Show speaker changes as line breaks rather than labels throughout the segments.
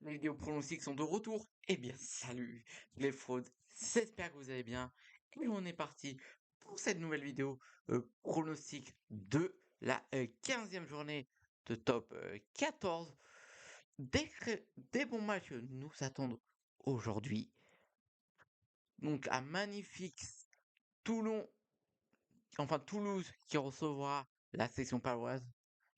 Les vidéos pronostics sont de retour. Eh bien, salut les fraudes, j'espère que vous allez bien. Et on est parti pour cette nouvelle vidéo pronostic de la 15e journée de top 14. Des bons matchs nous attendent aujourd'hui. Donc, un magnifique Toulon, enfin Toulouse qui recevra la section paloise.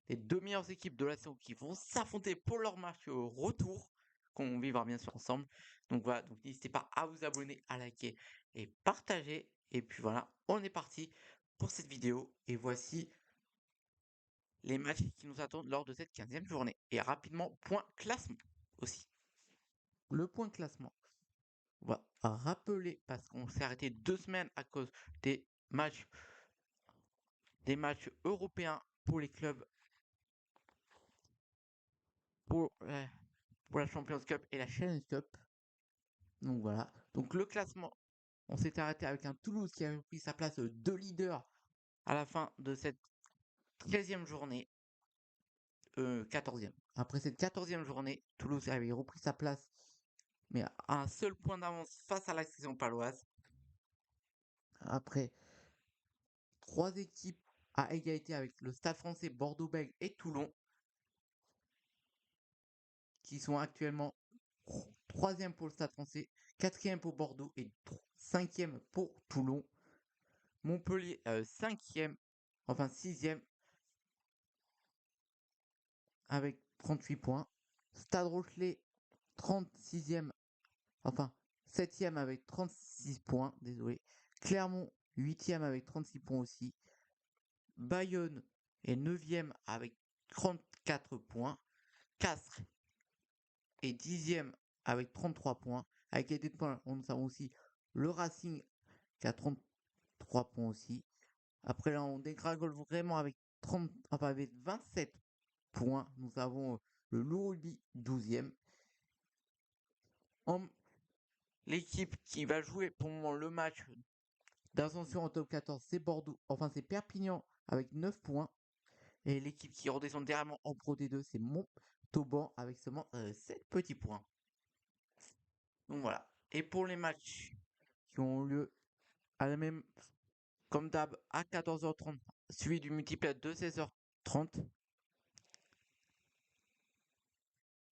Les deux meilleures équipes de la saison qui vont s'affronter pour leur match au retour, qu'on vivra bien sûr ensemble. Donc voilà, donc n'hésitez pas à vous abonner, à liker et partager. Et puis voilà, on est parti pour cette vidéo. Et voici les matchs qui nous attendent lors de cette 15e journée. Et rapidement, point classement aussi. Le point classement, on va rappeler, parce qu'on s'est arrêté 2 semaines à cause des matchs européens pour les clubs pour la Champions Cup et la Challenge Cup. Donc voilà. Donc le classement, on s'est arrêté avec un Toulouse qui avait pris sa place de leader à la fin de cette 13e journée. 14e. Après cette 14e journée, Toulouse avait repris sa place, mais à un seul point d'avance face à la section paloise. Après 3 équipes à égalité avec le Stade français, Bordeaux-Bègles et Toulon, qui sont actuellement 3e pour le Stade français, 4e pour Bordeaux et 5e pour Toulon. Montpellier 5e, enfin 6e avec 38 points. Stade Rochelet 36e, enfin 7e avec 36 points, désolé. Clermont 8e avec 36 points aussi. Bayonne est 9e avec 34 points. Castres est 10e avec 33 points. Avec les 2 points, on a aussi le Racing qui a 33 points aussi. Après là, on dégringole vraiment avec 27 points. Nous avons le Louroubi 12e. L'équipe qui va jouer pour le moment le match d'ascension en top 14, c'est Bordeaux. Enfin, c'est Perpignan avec 9 points. Et l'équipe qui redescend directement en Pro D2, c'est Montauban avec seulement 7 petits points. Donc voilà. Et pour les matchs qui ont lieu à la même, comme d'hab, à 14h30, suivi du multiplayer de 16h30.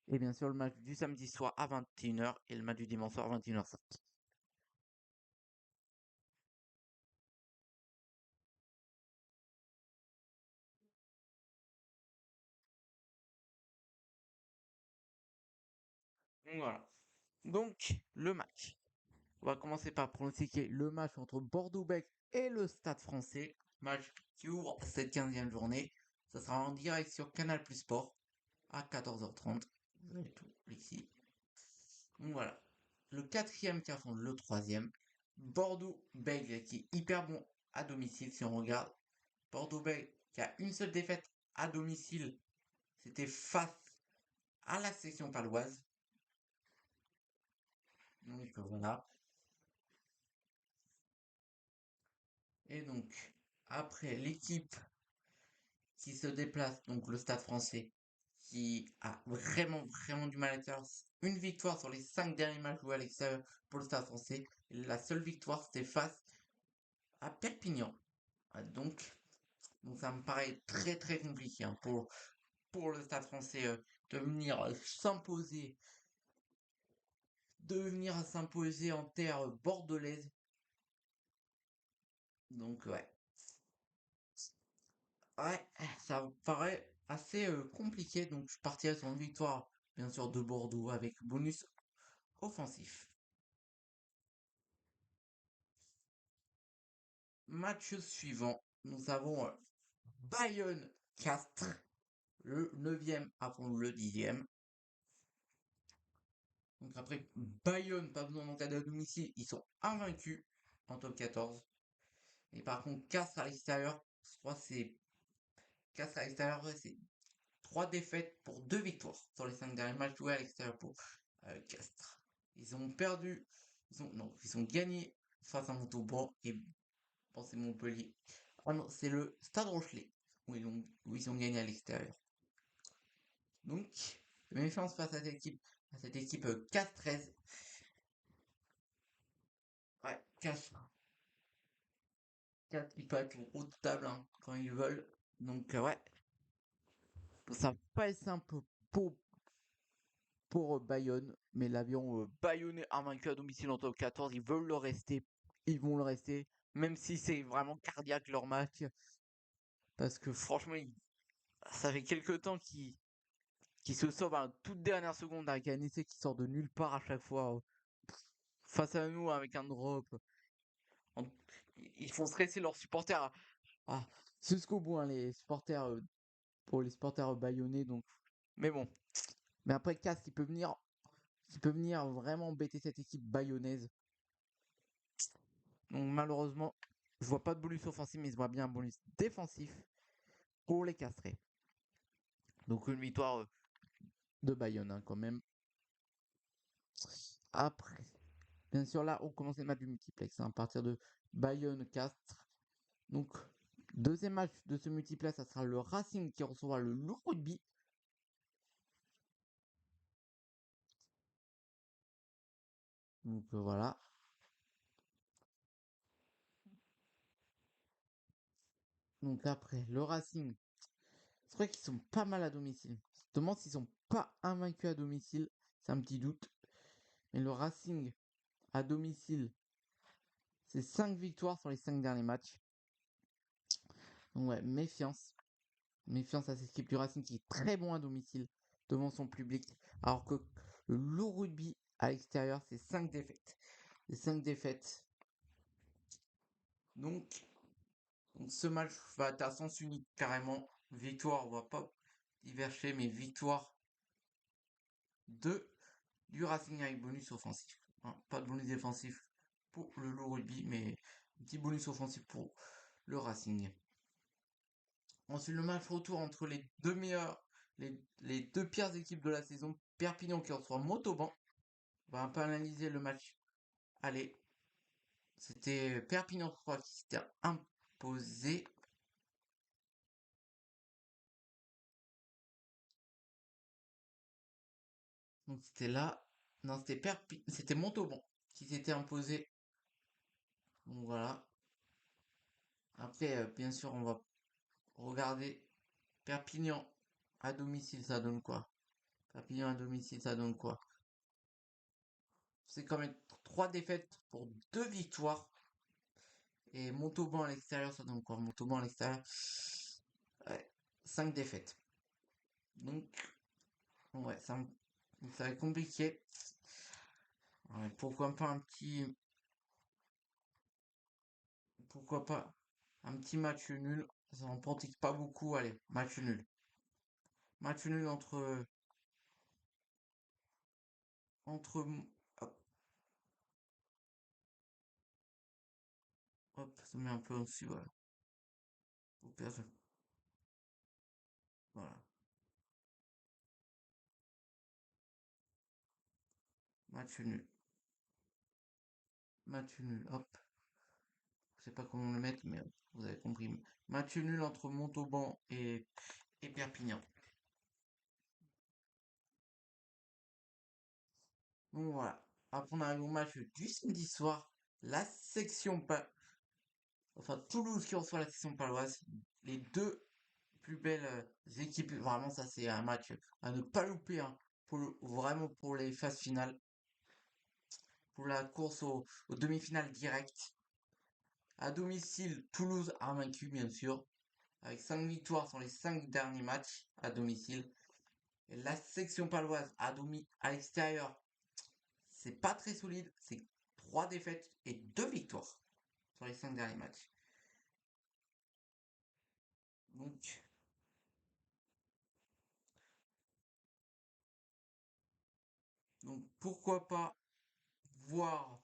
Et bien sûr, le match du samedi soir à 21h et le match du dimanche soir à 21h05. Donc voilà. Donc, le match. On va commencer par pronostiquer le match entre Bordeaux-Bègles et le Stade français. Match qui ouvre cette 15e journée. Ça sera en direct sur Canal Plus Sport à 14h30. Vous avez tout ici. Donc voilà. Le 4e qui affronte le 3e. Bordeaux-Bègles qui est hyper bon à domicile si on regarde. Bordeaux-Bègles qui a une seule défaite à domicile. C'était face à la section paloise. Donc voilà. Et donc, après l'équipe qui se déplace, donc le Stade français, qui a vraiment du mal à faire une victoire sur les 5 derniers matchs joués à l'extérieur pour le Stade français. Et la seule victoire, c'était face à Perpignan. Donc ça me paraît très compliqué hein, pour le Stade français de venir s'imposer en terre bordelaise. Donc ouais. Ouais, ça me paraît assez compliqué. Donc je partirai sur une victoire, bien sûr, de Bordeaux avec bonus offensif. Match suivant, nous avons Bayonne-Castres, le 9e avant le 10e. Donc après, Bayonne, pas besoin d'encader à domicile, ils sont invaincus en top 14. Et par contre, Castres à l'extérieur, je crois que c'est Castres à l'extérieur, ouais, c'est 3 défaites pour 2 victoires sur les 5 derniers matchs joués à l'extérieur pour Castres. Ils ont perdu, ils ont gagné face à Montauban et c'est Montpellier. Ah non, c'est le Stade Rochelet où ils ont gagné à l'extérieur. Donc, de méfiance face à cette équipe 4-13. Ouais, 4 ils peuvent être redoutables hein, quand ils veulent. Donc ouais, ça va pas être simple pour, pour Bayonne, mais l'avion bayonnais invaincu à domicile en top 14, ils veulent le rester, ils vont le rester, même si c'est vraiment cardiaque leur match, parce que franchement, ça fait quelques temps qu'ils se sauvent à la toute dernière seconde avec un essai qui sort de nulle part à chaque fois face à nous avec un drop. En- Ils font stresser leurs supporters. Ah, c'est jusqu'au bout, hein, les supporters, pour les supporters bayonnais, donc. Mais bon. Mais après, Cass, il peut venir vraiment embêter cette équipe bayonnaise. Donc malheureusement, je vois pas de bonus offensif, mais je vois bien un bonus défensif pour les castrer. Donc une victoire de Bayonne hein, quand même. Après, bien sûr là, on commence le match du multiplex hein, à partir de Bayonne-Castres. Donc deuxième match de ce multiplex, ça sera le Racing qui recevra le Loup Rugby. Donc voilà. Donc après, le Racing, c'est vrai qu'ils sont pas mal à domicile. Je me demande s'ils sont pas invaincus à domicile, c'est un petit doute. Mais le Racing à domicile, c'est 5 victoires sur les 5 derniers matchs. Donc ouais, méfiance. Méfiance à cette équipe du Racing qui est très bon à domicile devant son public. Alors que le Loup Rugby à l'extérieur, c'est 5 défaites. Les 5 défaites. Donc, ce match va être à sens unique carrément. Victoire, on va pas diverger, mais victoire de du Racing avec bonus offensif. Hein, pas de bonus défensif pour le Loup Rugby, mais petit bonus offensif pour le Racing. Ensuite, le match retour entre les deux meilleurs, les deux pires équipes de la saison, Perpignan qui reçoit Montauban. On va un peu analyser le match. Allez, c'était Perpignan 3 qui s'était imposé. Donc c'était là. Non, c'était Montauban qui s'était imposé. Donc voilà. Après, bien sûr, on va regarder Perpignan à domicile, ça donne quoi? Perpignan à domicile, ça donne quoi? C'est quand même 3 défaites pour 2 victoires. Et Montauban à l'extérieur, ça donne quoi? Montauban à l'extérieur, ouais, 5 défaites. Donc, ouais, ça va être compliqué. Ouais, pourquoi pas un petit. Pourquoi pas un petit match nul? Ça en pratique pas beaucoup. Allez, match nul. Match nul entre. Hop, hop, ça met un peu aussi, voilà. Voilà. Match nul. Match nul. Hop. Je sais pas comment le mettre, mais vous avez compris. Match nul entre Montauban et Perpignan. Donc voilà. Après, on a un long match du samedi soir. La section enfin Toulouse qui reçoit la section paloise. Les deux plus belles équipes. Vraiment, ça c'est un match à ne pas louper hein, vraiment pour les phases finales. Pour la course aux demi-finales directes. À domicile, Toulouse a vaincu bien sûr. Avec 5 victoires sur les 5 derniers matchs à domicile. Et la section paloise à l'extérieur, c'est pas très solide. C'est 3 défaites et 2 victoires sur les 5 derniers matchs. Donc, pourquoi pas voir.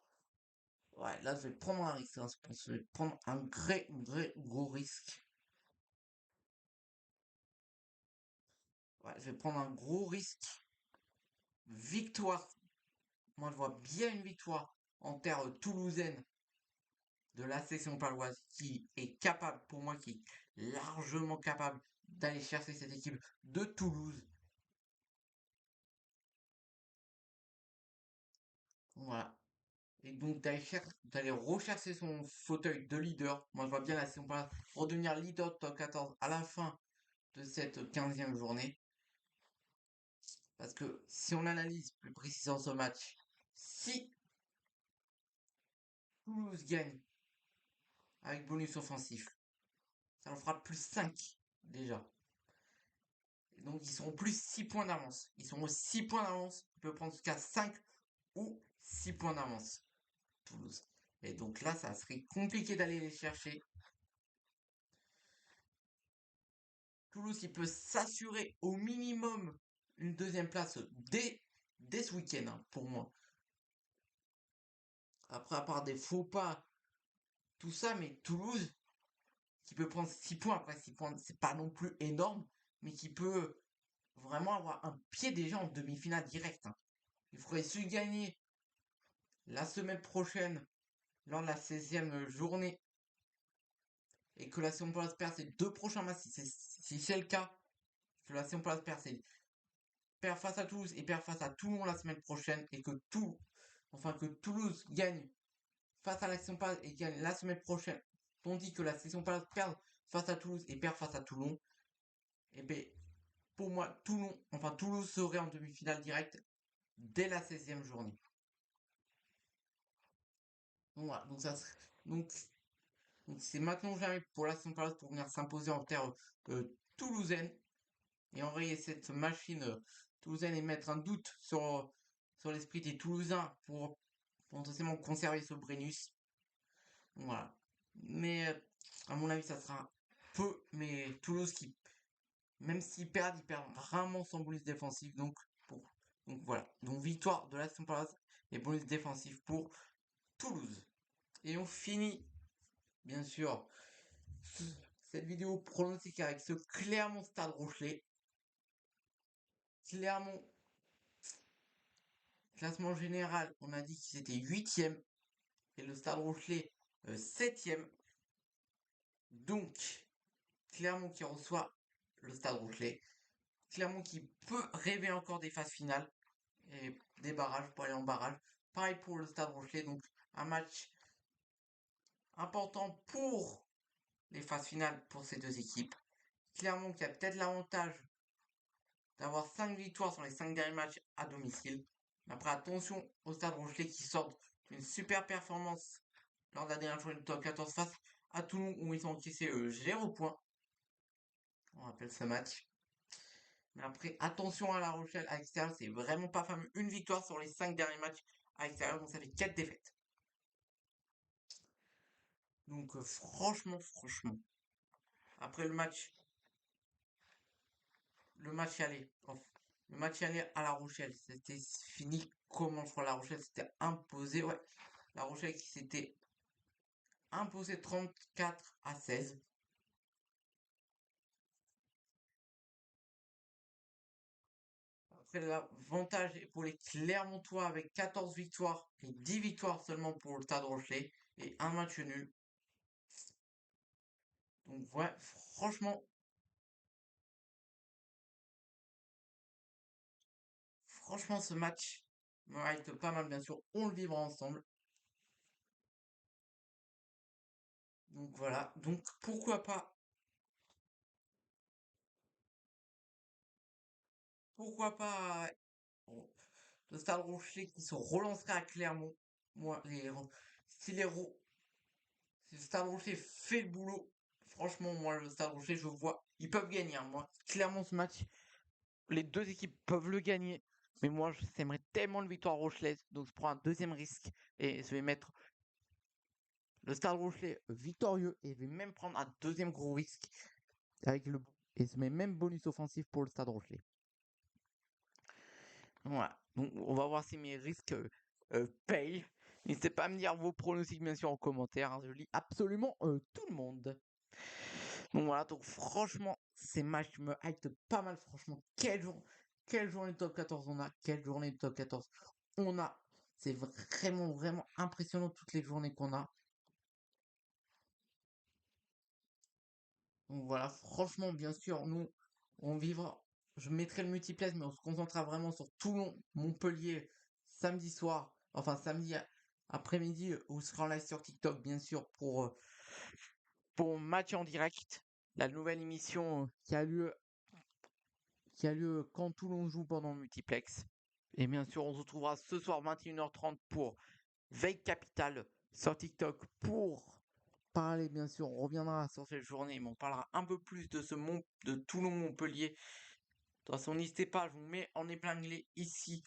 Ouais, là je vais prendre un risque. Hein, je pense que je vais prendre un vrai, vrai gros risque. Ouais, je vais prendre un gros risque. Victoire. Moi je vois bien une victoire en terre toulousaine de la section paloise qui est capable, pour moi, qui est largement capable d'aller chercher cette équipe de Toulouse. Voilà. Et donc d'aller rechercher son fauteuil de leader. Moi je vois bien là si on va redevenir leader de top 14 à la fin de cette 15e journée. Parce que si on analyse plus précisément ce match, si Toulouse gagne avec bonus offensif, ça en fera plus 5 déjà. Donc ils seront plus 6 points d'avance. Ils seront 6 points d'avance. Ils peuvent prendre jusqu'à 5 ou 6 points d'avance. Toulouse. Et donc là, ça serait compliqué d'aller les chercher. Toulouse qui peut s'assurer au minimum une deuxième place dès ce week-end, hein, pour moi. Après, à part des faux pas, tout ça, mais Toulouse qui peut prendre 6 points. Après, 6 points, c'est pas non plus énorme, mais qui peut vraiment avoir un pied déjà en demi-finale directe, hein. Il faudrait se gagner la semaine prochaine lors de la 16e journée et que la Saint-Paul perd ses deux prochains matchs, si c'est le cas, que la Saint-Paul perd face à Toulouse et perd face à Toulon la semaine prochaine et que Toulouse gagne face à la Saint-Paul et gagne la semaine prochaine, tandis que la Saint-Paul perd face à Toulouse et perd face à Toulon, et bien pour moi Toulouse serait en demi-finale directe dès la 16e journée. Donc voilà, donc donc c'est maintenant ou jamais pour la Saint-Paul pour venir s'imposer en terre toulousaine et enrayer cette machine toulousaine et mettre un doute sur l'esprit des Toulousains pour potentiellement conserver ce Brennus. Voilà. Mais à mon avis, ça sera peu. Mais Toulouse qui, même s'ils perdent, ils perdent rarement sans bonus défensif. Donc voilà. Donc victoire de l'Aston Palace et bonus défensif pour Toulouse. Et on finit, bien sûr, cette vidéo pronostique avec ce Clermont Stade Rochelet. Clermont, classement général, on a dit qu'ils étaient 8e et le Stade Rochelet 7e. Donc, Clermont qui reçoit le Stade Rochelet. Clermont qui peut rêver encore des phases finales et des barrages pour aller en barrage. Pareil pour le Stade Rochelet, donc un match important pour les phases finales pour ces deux équipes. Clermont qui a peut-être l'avantage d'avoir 5 victoires sur les 5 derniers matchs à domicile. Après, attention au Stade Rochelet qui sort d'une super performance lors de la dernière journée de top 14 face à Toulon où ils ont encaissé 0 points. On rappelle ce match. Mais après, attention à La Rochelle à l'extérieur, c'est vraiment pas fameux. Une victoire sur les 5 derniers matchs à l'extérieur, donc ça fait 4 défaites. Donc franchement. Après le match aller à La Rochelle, c'était fini comment je crois La Rochelle s'était imposé. Ouais, La Rochelle qui s'était imposé 34-16. Après, l'avantage est pour les Clermontois avec 14 victoires et 10 victoires seulement pour le Stade Rochelet et un match nul. Donc ouais, franchement ce match me hype pas mal bien sûr. On le vivra ensemble. Donc voilà. Donc pourquoi pas bon, le Stade Rochelet qui se relancerait à Clermont. Moi, si les Ro- si le Stade Rochelet fait le boulot, franchement, moi, le Stade Rochelet, je vois, ils peuvent gagner, hein. Moi, clairement, ce match, les deux équipes peuvent le gagner. Mais moi, j'aimerais tellement le victoire rochelaise. Donc, je prends un deuxième risque et je vais mettre le Stade Rochelet victorieux et je vais même prendre un deuxième gros risque avec le et je mets même bonus offensif pour le Stade Rochelet. Voilà. Donc, on va voir si mes risques payent. N'hésitez pas à me dire vos pronostics, bien sûr, en commentaire, hein. Je lis absolument tout le monde. Donc voilà, donc franchement, ces matchs me hype pas mal. Franchement, quelle journée de top 14 on a. Quelle journée de top 14 on a. C'est vraiment impressionnant toutes les journées qu'on a. Donc voilà, franchement, bien sûr, nous, on vivra. Je mettrai le multiplex, mais on se concentrera vraiment sur Toulon, Montpellier, samedi soir, enfin samedi après-midi, vous serez en live sur TikTok, bien sûr, pour Match en direct, la nouvelle émission qui a lieu quand Toulon joue pendant le multiplex. Et bien sûr, on se retrouvera ce soir 21h30 pour Veille Capitale sur TikTok pour parler, bien sûr, on reviendra sur cette journée, mais on parlera un peu plus de Toulon-Montpellier. De toute façon, n'hésitez pas, je vous mets en épinglé ici,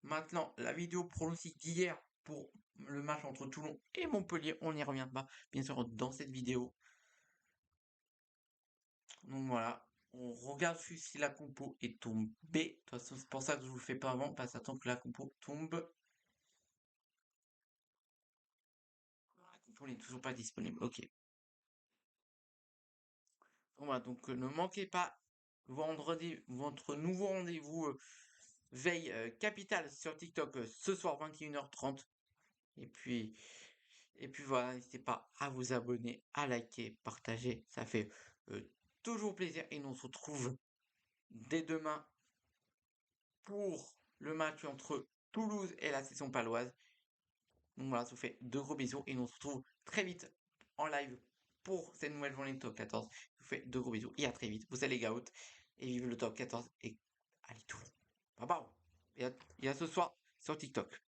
maintenant, la vidéo pronostic d'hier pour le match entre Toulon et Montpellier. On y reviendra, bien sûr, dans cette vidéo. Donc voilà, on regarde si la compo est tombée. De toute façon, c'est pour ça que je vous le fais pas avant, parce qu'attends que la compo tombe. La compo n'est toujours pas disponible, ok. Voilà, donc ne manquez pas vendredi, votre nouveau rendez-vous veille capitale sur TikTok ce soir 21h30. Et puis, et puis voilà, n'hésitez pas à vous abonner, à liker, partager. Ça fait toujours plaisir. Et nous on se retrouve dès demain pour le match entre Toulouse et la section paloise. Donc voilà, ça vous fait de gros bisous. Et nous on se retrouve très vite en live pour cette nouvelle journée de top 14. Je vous fais de gros bisous et à très vite. Vous allez les Gout et vive le top 14 et allez Toulon. Bye bye. Et à ce soir sur TikTok.